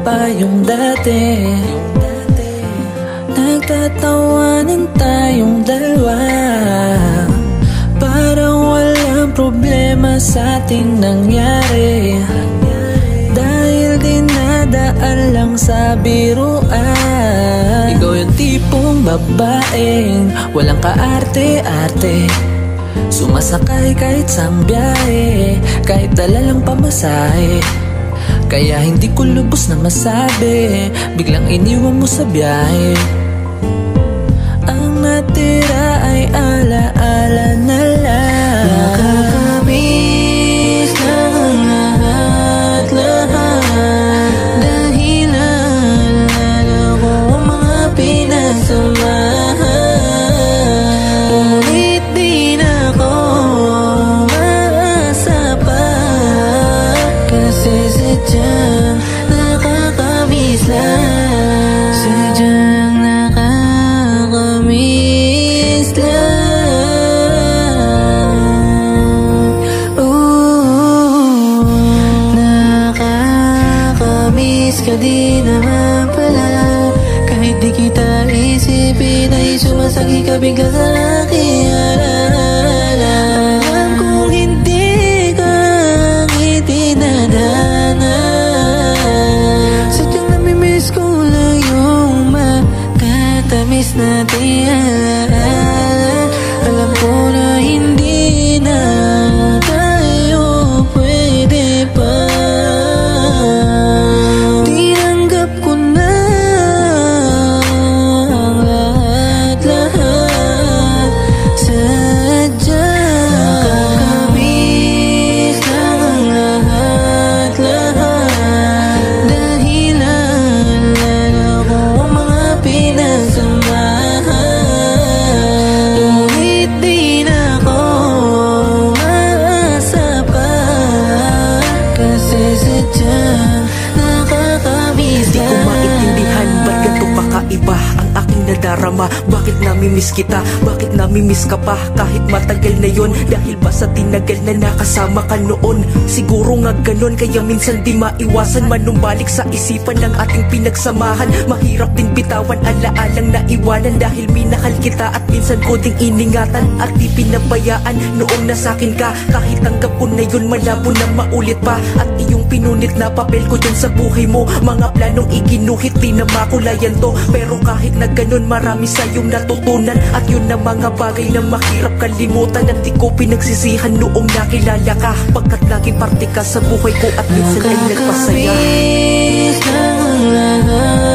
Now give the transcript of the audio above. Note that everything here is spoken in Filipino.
pa yung dati. Nagtatawanan tayong dalawa, parang walang problema sa ating nangyari, dahil dinadaan lang sa biruan. Ikaw yung tipong babaeng walang kaarte-arte, sumasakay kahit sang biyahe, kahit dala lang pamasahe. Kaya hindi ko lubos na masabi, biglang iniwan mo sa biyahe. Ang natira ay ala-ala na lang. Nakakamiss lang ang lahat-lahat, dahil naalala ko ang mga pinagsamahan. Ngunit di na ako maasa pa, kasi sadyang nakakamiss lang. Sadyang nakakamiss lang. Nakakamiss ka din naman pala, kahit di kita isipin ay sumasagi ka bigla sa aking alaala. Alam kong hindi ka itinadhana, sadyang namimiss ko lang yung makatamis natin alaala. Alam ko na hindi na tayo pwede pa, tinanggap ko na ang lahat-lahat. Sadyang nakakamiss lang ang lahat-lahat, dahil naalala ko ang mga pinagsamahan. Ngunit di na ako maasa pa, kasi sadyang nakakamiss Di ko lang. maintindihan ba't ganito kakaiba ang aking nadarama. Bakit namimiss kita? Bakit namimiss ka pa? Kahit matagal na yon, dahil ba sa tinagal na nakasama ka noon? Siguro nga ganon, kaya minsan di maiwasan manumbalik sa isipan ng ating pinagsamahan. Mahirap din bitawan alaalang naiwanan, dahil minahal kita at minsan ko ding iningatan at di pinabayaan noong nasakin ka. Kahit tanggap ko na yun, malabo na maulit pa, at iyong pinunit na papel ko dyan sa buhay mo. Mga planong iginuhit, di na makulayan to, pero kahit na ganon marami sa'yong natutunan, at yun na mga bagay na mahirap kalimutan. At di ko pinagsisihan noong nakilala ka, pagkat laging parte ka sa buhay ko at minsan ay nagpasaya. Nakakamiss lang ang lahat.